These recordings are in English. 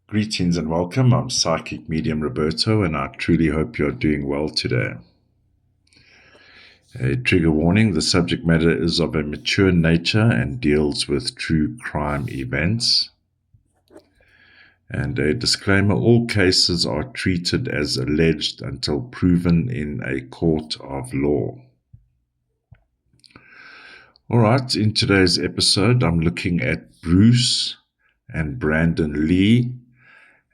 Greetings and welcome. I'm Psychic Medium Roberto, and I truly hope you're doing well today. A trigger warning: the subject matter is of a mature nature and deals with true crime events. And a disclaimer: all cases are treated as alleged until proven in a court of law. All right, in today's episode, I'm looking at Bruce and Brandon Lee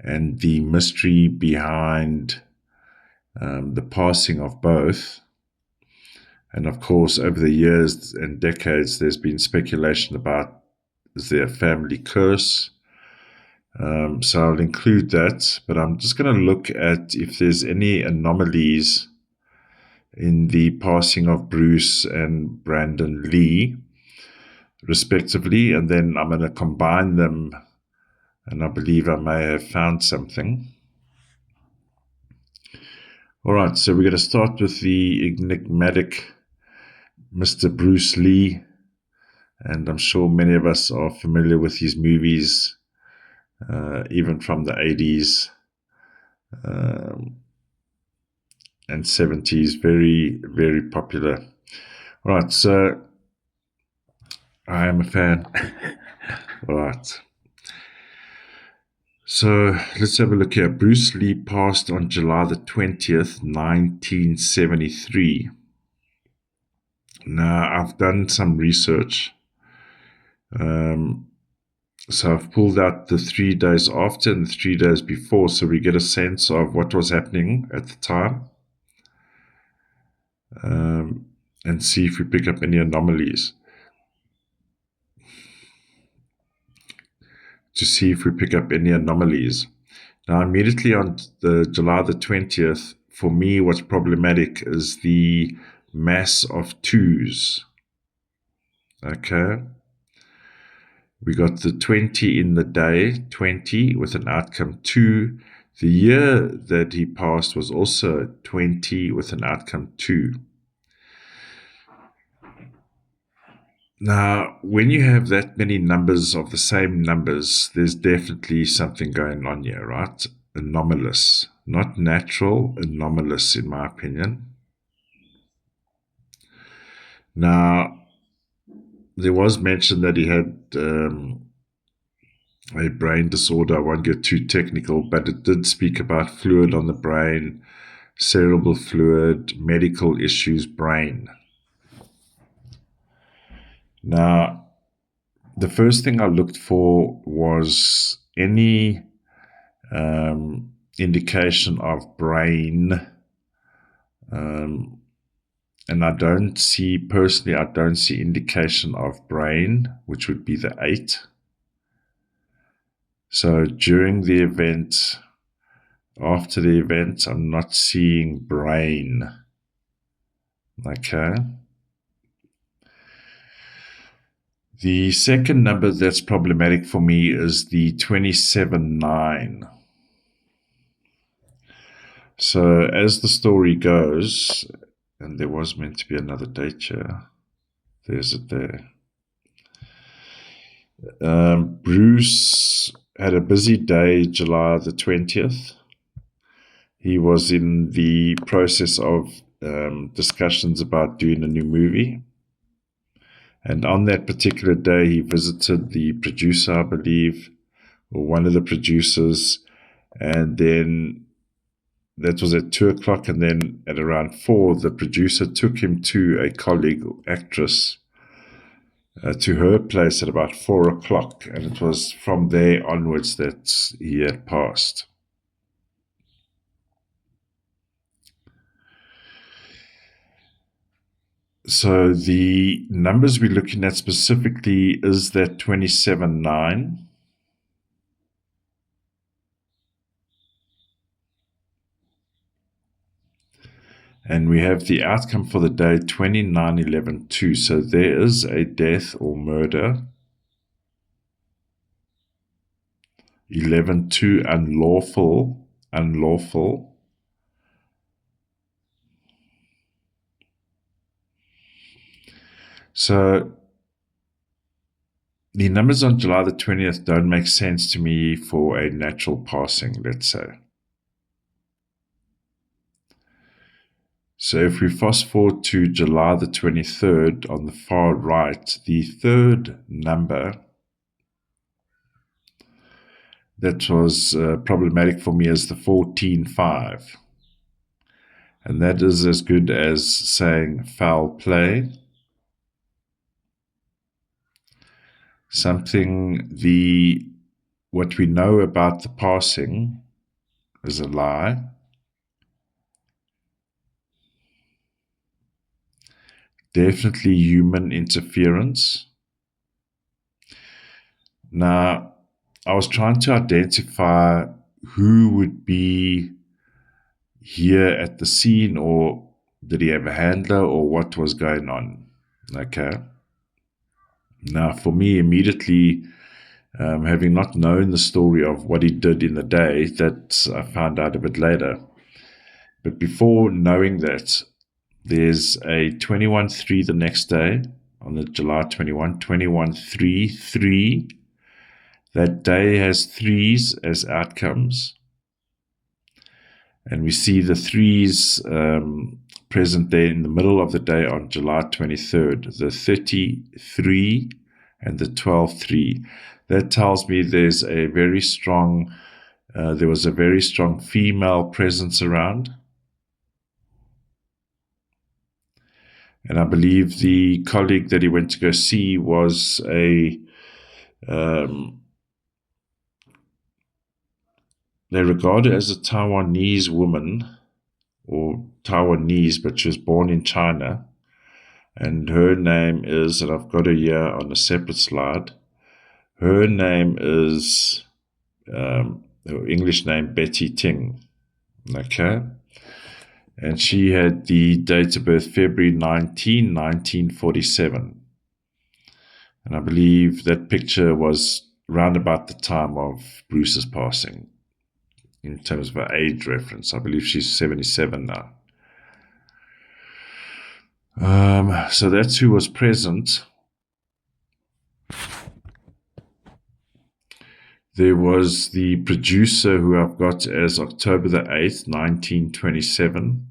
and the mystery behind the passing of both. And of course, over the years and decades, there's been speculation about, is there a family curse? So I'll include that, but I'm just going to look at if there's any anomalies in the passing of Bruce and Brandon Lee, respectively, and then I'm going to combine them, and I believe I may have found something. All right, so we're going to start with the enigmatic Mr. Bruce Lee, and I'm sure many of us are familiar with his movies, even from the 80s and 70s, very, very popular. All right, so I am a fan. All right. So let's have a look here. Bruce Lee passed on July the 20th, 1973. Now, I've done some research. So I've pulled out the 3 days after and the 3 days before, so we get a sense of what was happening at the time, and see if we pick up any anomalies. Now, immediately on the July the 20th, for me, what's problematic is the mass of twos. Okay. We got the 20 in the day, 20 with an outcome 2. The year that he passed was also 20 with an outcome 2. Now, when you have that many numbers of the same numbers, there's definitely something going on here, right? Anomalous. Not natural, anomalous, in my opinion. Now, there was mention that he had a brain disorder. I won't get too technical, but it did speak about fluid on the brain, cerebral fluid, medical issues, brain. Now, the first thing I looked for was any indication of brain, and I don't see indication of brain, which would be the 8. So during the event, after the event, I'm not seeing brain. Okay. The second number that's problematic for me is the 27-9. So as the story goes, and there was meant to be another date here. There's it there. Bruce had a busy day, July the 20th. He was in the process of discussions about doing a new movie. And on that particular day, he visited the producer, I believe, or one of the producers. And then that was at 2 o'clock. And then at around 4, the producer took him to a colleague, actress, to her place at about 4 o'clock. And it was from there onwards that he had passed. So the numbers we're looking at specifically is that 27-9. And we have the outcome for the day 29-11-2. So there is a death or murder. 11-2, unlawful. So the numbers on July the 20th don't make sense to me for a natural passing, let's say. So if we fast forward to July the 23rd on the far right, the third number that was problematic for me is the 14-5. And that is as good as saying foul play. What we know about the passing is a lie. Definitely human interference. Now, I was trying to identify who would be here at the scene, or did he have a handler, or what was going on. Okay. Now, for me, immediately, having not known the story of what he did in the day, that I found out a bit later. But before knowing that, there's a 21-3 the next day, on the July 21, 21-3-3. That day has threes as outcomes. And we see the threes present there in the middle of the day on July 23rd, the 33 and the 12-3. That tells me there was a very strong female presence around. And I believe the colleague that he went to go see was they regard her as a Taiwanese woman, or Taiwanese, but she was born in China. And her name is, and I've got her here on a separate slide, her name is, her English name, Betty Ting. Okay? And she had the date of birth February 19, 1947. And I believe that picture was round about the time of Bruce's passing. In terms of her age reference, I believe she's 77 now. So that's who was present. There was the producer, who I've got as October the 8th, 1927.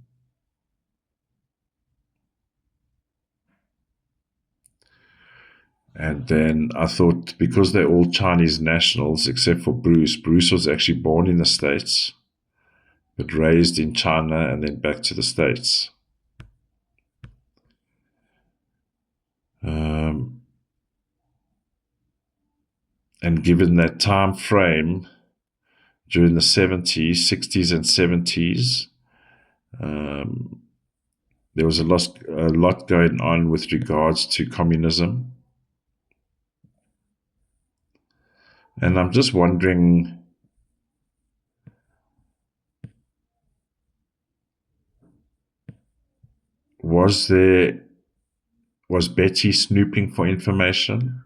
And then I thought, because they're all Chinese nationals, except for Bruce. Bruce was actually born in the States, but raised in China and then back to the States. And given that time frame during the 70s, 60s and 70s, there was a lot going on with regards to communism. And I'm just wondering, was Betty snooping for information?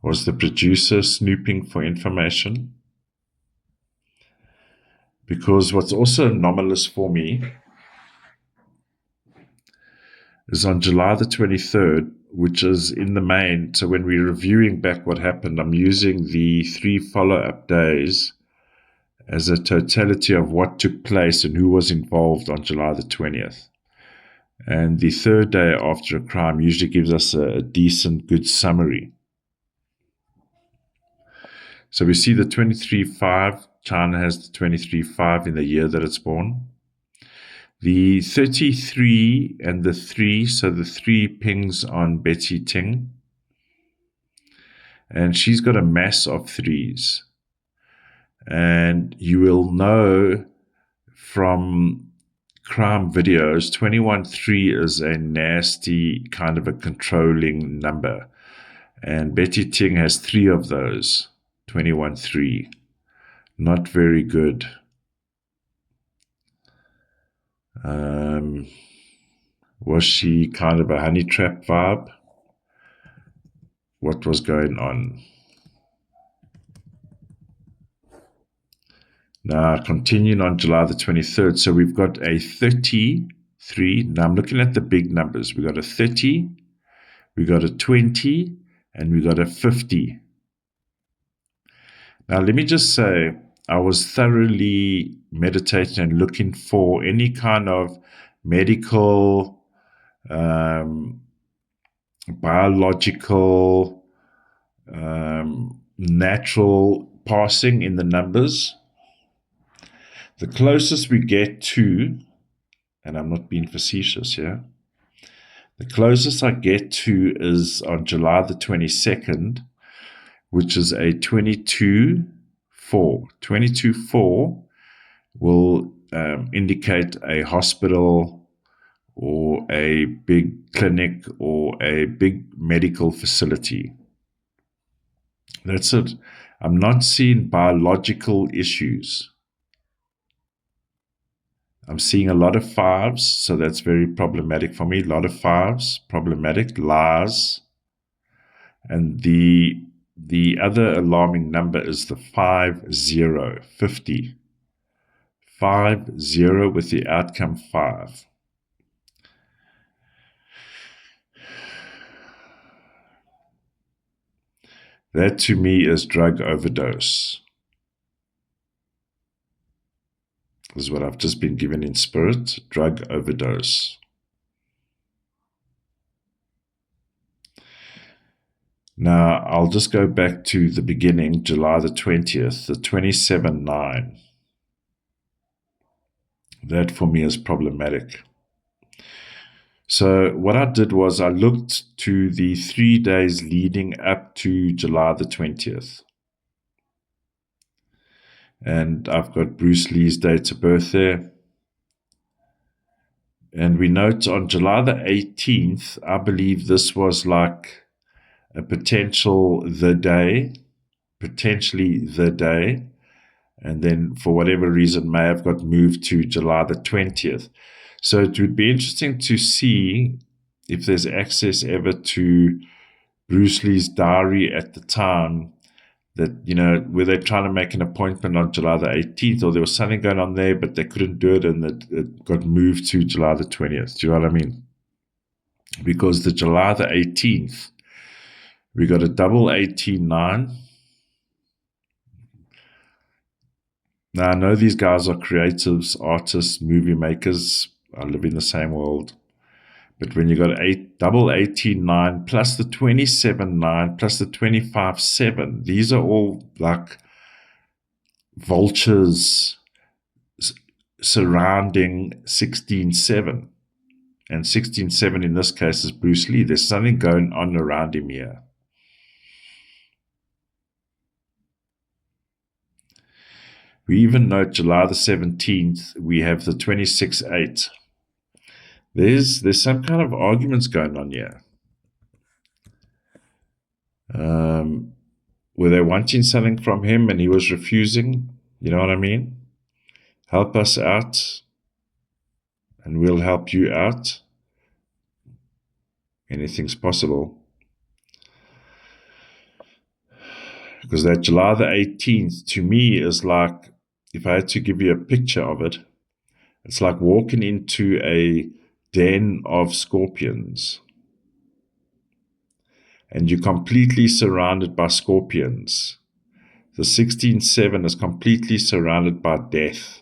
Was the producer snooping for information? Because what's also anomalous for me is on July the 23rd, which is in the main, so when we're reviewing back what happened, I'm using the 3 follow-up days as a totality of what took place and who was involved on July the 20th. And the third day after a crime usually gives us a decent, good summary. So we see the 23-5, China has the 23-5 in the year that it's born. The 33 and the 3, so the 3 pings on Betty Ting. And she's got a mass of 3s. And you will know from crime videos, 21-3 is a nasty kind of a controlling number. And Betty Ting has 3 of those, 21-3. Not very good. Was she kind of a honey trap vibe? What was going on? Now, continuing on July the 23rd, so we've got a 33. Now, I'm looking at the big numbers. We've got a 30, we've got a 20, and we got a 50. Now, let me just say, I was thoroughly meditating and looking for any kind of medical, biological, natural passing in the numbers. The closest we get to, and I'm not being facetious here, the closest I get to is on July the 22nd, which is a 22-4. 22-4 will indicate a hospital or a big clinic or a big medical facility. That's it. I'm not seeing biological issues. I'm seeing a lot of 5s, so that's very problematic for me. A lot of 5s, problematic, lies. And the other alarming number is the 50, 50. 50 with the outcome 5. That to me is drug overdose. This is what I've just been given in spirit, drug overdose. Now, I'll just go back to the beginning, July the 20th, the 27-9. That for me is problematic. So what I did was I looked to the 3 days leading up to July the 20th. And I've got Bruce Lee's date of birth there. And we note on July the 18th, I believe this was like a potentially the day, and then for whatever reason may have got moved to July the 20th. So it would be interesting to see if there's access ever to Bruce Lee's diary at the time, that, were they trying to make an appointment on July the 18th, or there was something going on there, but they couldn't do it, and it got moved to July the 20th. Do you know what I mean? Because the July the 18th, we got a double 18-9. Now, I know these guys are creatives, artists, movie makers. I live in the same world. But when you got double 18-9 plus the 27-9 plus the 25-7, these are all like vultures surrounding 16-7. And 16-7 in this case is Bruce Lee. There's something going on around him here. We even note July the 17th, we have the 26-8. There's some kind of arguments going on here. Were they wanting something from him and he was refusing? You know what I mean? Help us out and we'll help you out. Anything's possible. Because that July the 18th to me is like, if I had to give you a picture of it, it's like walking into a den of scorpions. And you're completely surrounded by scorpions. The 16-7 is completely surrounded by death.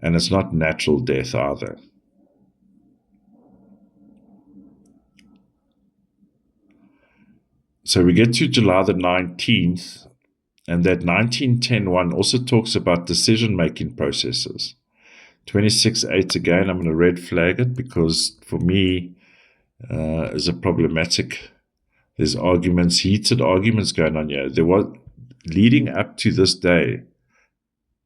And it's not natural death either. So we get to July the 19th, and that 1910 one also talks about decision-making processes. 26-8 again, I'm going to red flag it because for me is a problematic. There's arguments, heated arguments going on here. There was, leading up to this day,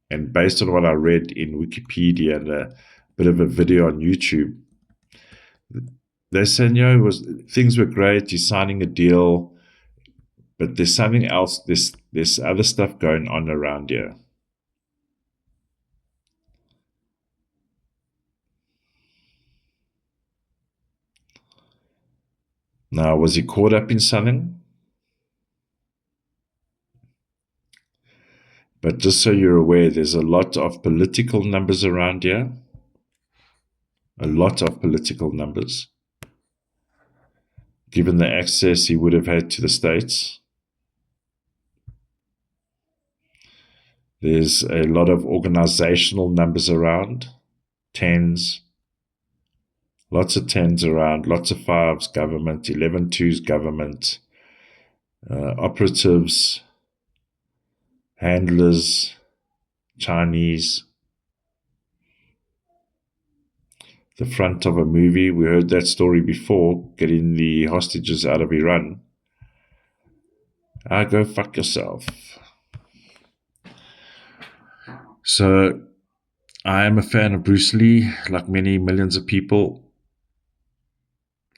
and based on what I read in Wikipedia and a bit of a video on YouTube, they're saying, things were great, you're signing a deal, but there's something else, there's other stuff going on around here. Now, was he caught up in something? But just so you're aware, there's a lot of political numbers around here. A lot of political numbers. given the access he would have had to the States. There's a lot of organizational numbers around, tens, lots of tens around, lots of fives government, 11 twos government, operatives, handlers, Chinese. The front of a movie, we heard that story before, getting the hostages out of Iran. Go fuck yourself. So I am a fan of Bruce Lee, like many millions of people.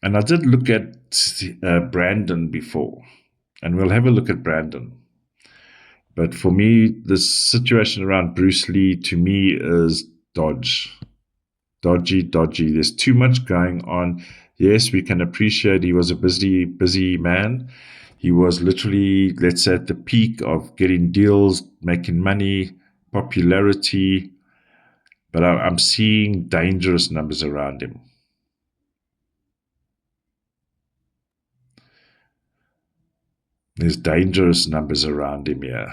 And I did look at Brandon before, and we'll have a look at Brandon. But for me, this situation around Bruce Lee, to me, is dodgy. There's too much going on. Yes, we can appreciate he was a busy man. He was literally, let's say, at the peak of getting deals, making money, popularity. But I'm seeing dangerous numbers around him. There's dangerous numbers around him here.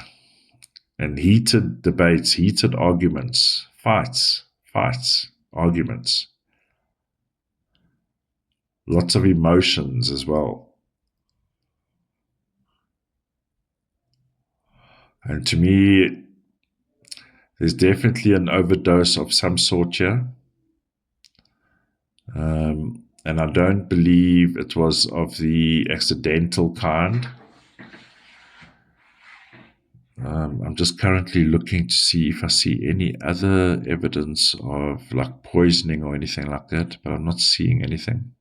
And heated debates, heated arguments, fights, arguments. Lots of emotions as well. And to me, there's definitely an overdose of some sort here. And I don't believe it was of the accidental kind. I'm just currently looking to see if I see any other evidence of like poisoning or anything like that, but I'm not seeing anything.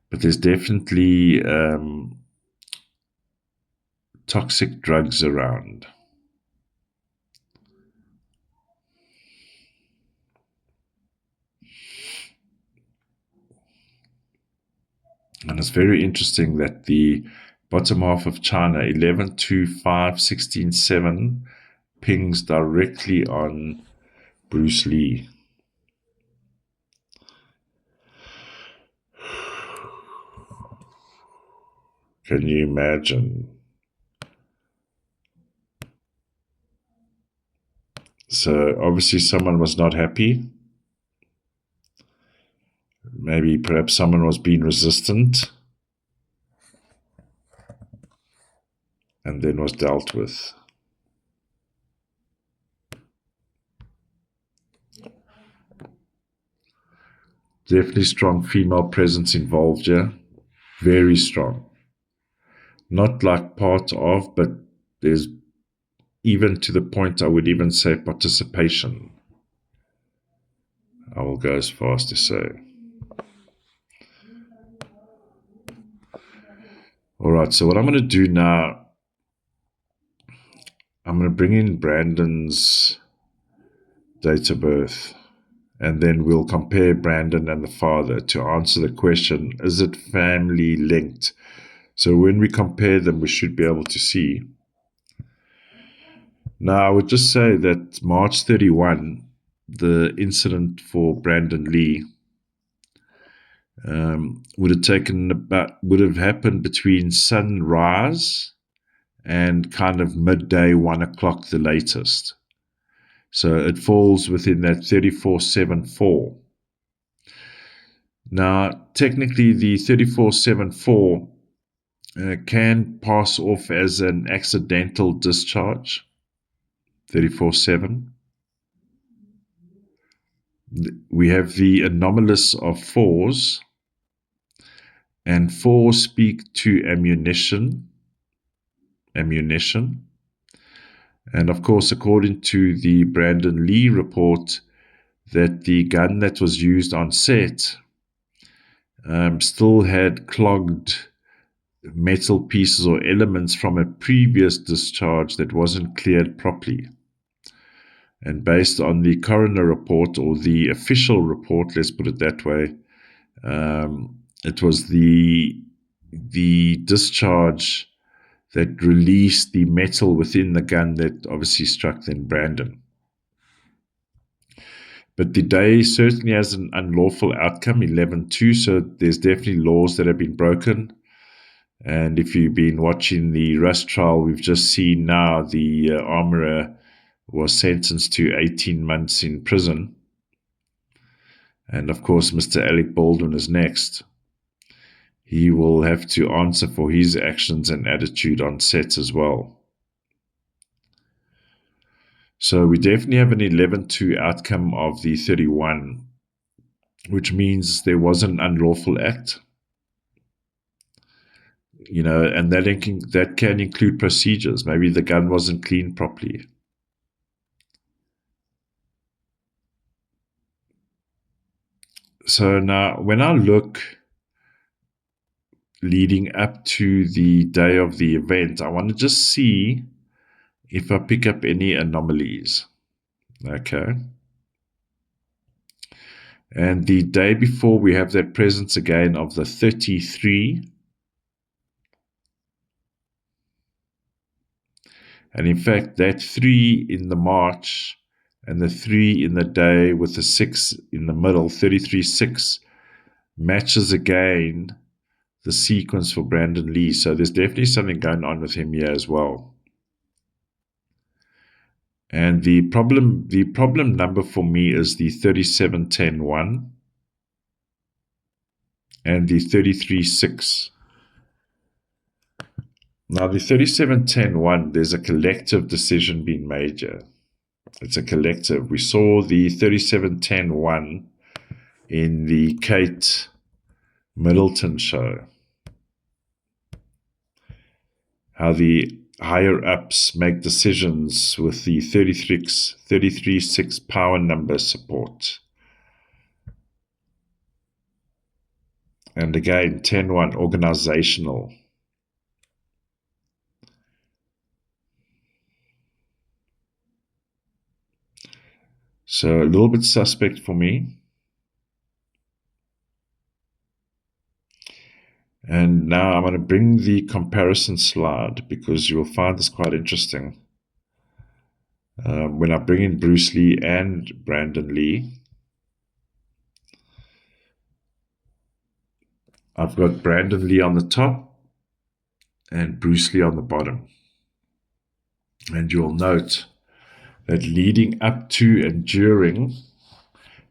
But there's definitely toxic drugs around. And it's very interesting that the bottom half of China, 11-2-5-16-7, pings directly on Bruce Lee. Can you imagine? So obviously someone was not happy. Maybe perhaps someone was being resistant and then was dealt with. Definitely strong female presence involved here. Very strong. Not like part of, but there's even to the point I would even say participation. I will go as far as to say. All right, so what I'm going to do now, I'm going to bring in Brandon's date of birth, and then we'll compare Brandon and the father to answer the question, is it family linked? So when we compare them, we should be able to see. Now, I would just say that March 31, the incident for Brandon Lee, would have happened between sunrise and kind of midday, 1 o'clock, the latest. So it falls within that 3474. Now, technically, the 3474 can pass off as an accidental discharge. 34-7. We have the anomalous of 4s, and 4 speak to ammunition. And of course, according to the Brandon Lee report, that the gun that was used on set still had clogged metal pieces or elements from a previous discharge that wasn't cleared properly. And based on the coroner report, or the official report, let's put it that way, it was the discharge that released the metal within the gun that obviously struck then Brandon. But the day certainly has an unlawful outcome, 11-2, so there's definitely laws that have been broken. And if you've been watching the Rust trial, we've just seen now the armorer was sentenced to 18 months in prison. And of course, Mr. Alec Baldwin is next. He will have to answer for his actions and attitude on set as well. So we definitely have an 11-2 outcome of the 31, which means there was an unlawful act. And that can include procedures. Maybe the gun wasn't cleaned properly. So now, when I look leading up to the day of the event, I want to just see if I pick up any anomalies. Okay. And the day before, we have that presence again of the 33. And in fact, that 3 in the March and the 3 in the day with the 6 in the middle, 33-6, matches again the sequence for Brandon Lee. So there's definitely something going on with him here as well. And the problem number for me is the 37-10-1 and the 33-6. Now, the 37-10-1, there's a collective decision being made here. It's a collective. We saw the 37-10-1 in the Kate Middleton show. How the higher-ups make decisions with the 33-6 power number support. And again, 10-1, organizational. So a little bit suspect for me. And now I'm going to bring the comparison slide because you'll find this quite interesting. When I bring in Bruce Lee and Brandon Lee, I've got Brandon Lee on the top and Bruce Lee on the bottom. And you'll note that leading up to and during,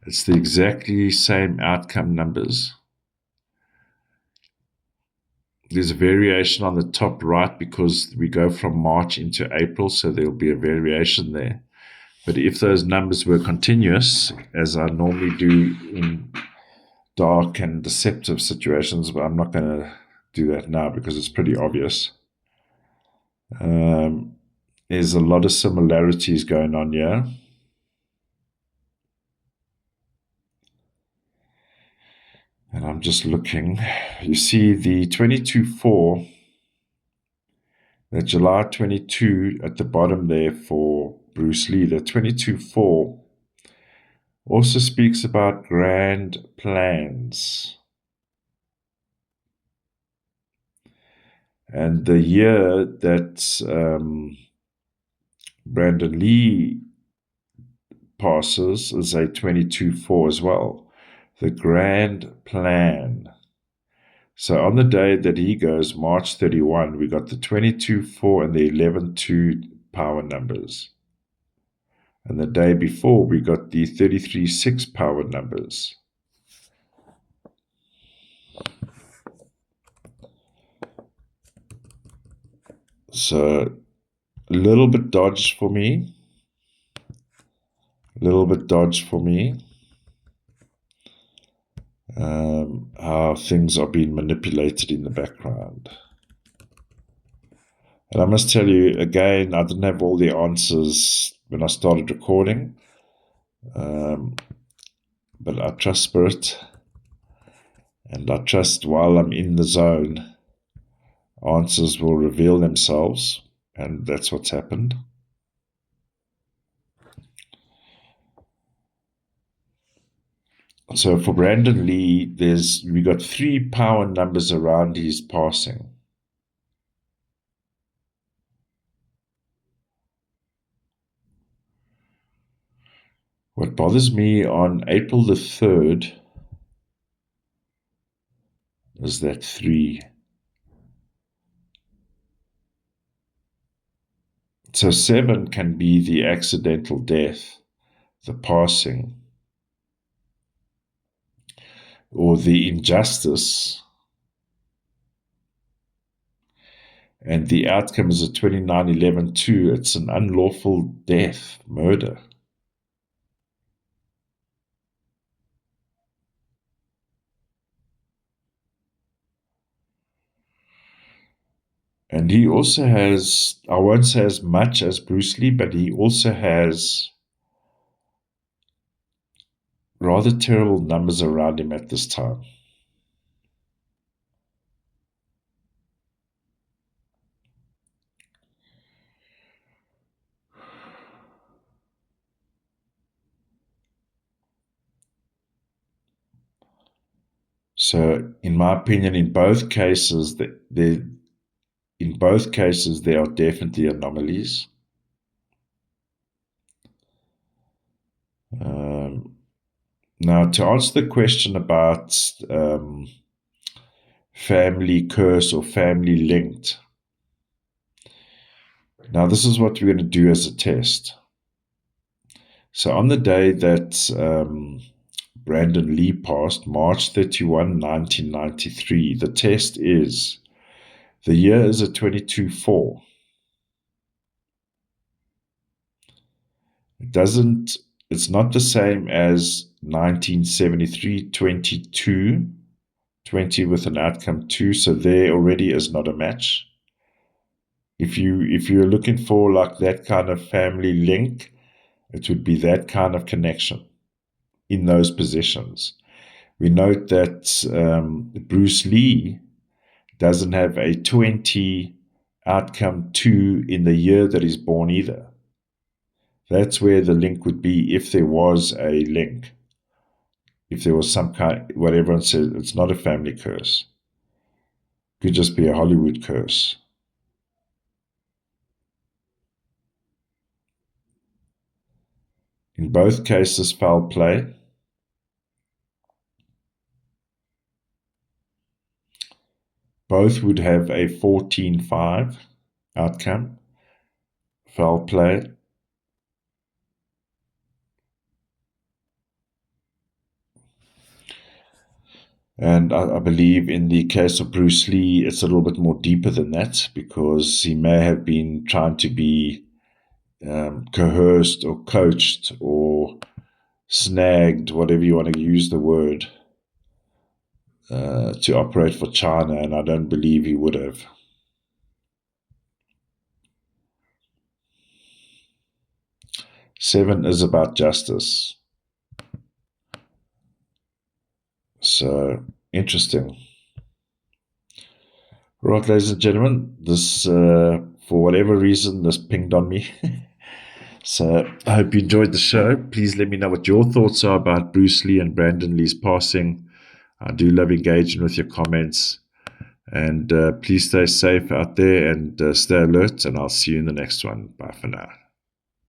it's the exactly same outcome numbers. There's a variation on the top right because we go from March into April, so there'll be a variation there. But if those numbers were continuous, as I normally do in dark and deceptive situations, but I'm not going to do that now because it's pretty obvious. There's a lot of similarities going on here. And I'm just looking. You see the 22-4, the July 22 at the bottom there for Bruce Lee. The 22-4 also speaks about grand plans. And the year that Brandon Lee passes is a 22-4 as well. The grand plan. So on the day that he goes, March 31, we got the 22-4 and the 11-2 power numbers. And the day before, we got the 33-6 power numbers. So a little bit dodged for me. How things are being manipulated in the background. And I must tell you, again, I didn't have all the answers when I started recording. But I trust Spirit. And I trust while I'm in the zone, answers will reveal themselves. And that's what's happened. So for Brandon Lee, we got 3 power numbers around his passing. What bothers me on April the 3rd is that 3. So 7 can be the accidental death, the passing, or the injustice. And the outcome is a 2911 too. It's an unlawful death, murder. And he also has, I won't say as much as Bruce Lee, but he also has rather terrible numbers around him at this time. So, in my opinion, in both cases, there are definitely anomalies. Now, to answer the question about family curse or family linked, now this is what we're going to do as a test. So on the day that Brandon Lee passed, March 31, 1993, the test is, the year is a 22-4. It's not the same as 1973, 22, 20 with an outcome 2, so there already is not a match. If you're looking for like that kind of family link, it would be that kind of connection in those positions. We note that Bruce Lee doesn't have a 20 outcome 2 in the year that he's born either. That's where the link would be if there was a link. If there was some kind, what everyone says, it's not a family curse. It could just be a Hollywood curse. In both cases, foul play. Both would have a 14-5 outcome. Foul play. And I believe in the case of Bruce Lee, it's a little bit more deeper than that, because he may have been trying to be coerced or coached or snagged, whatever you want to use the word, to operate for China, and I don't believe he would have. Seven is about justice. So, interesting. Right, ladies and gentlemen, this, for whatever reason, this pinged on me. So, I hope you enjoyed the show. Please let me know what your thoughts are about Bruce Lee and Brandon Lee's passing. I do love engaging with your comments. And please stay safe out there and stay alert, and I'll see you in the next one. Bye for now.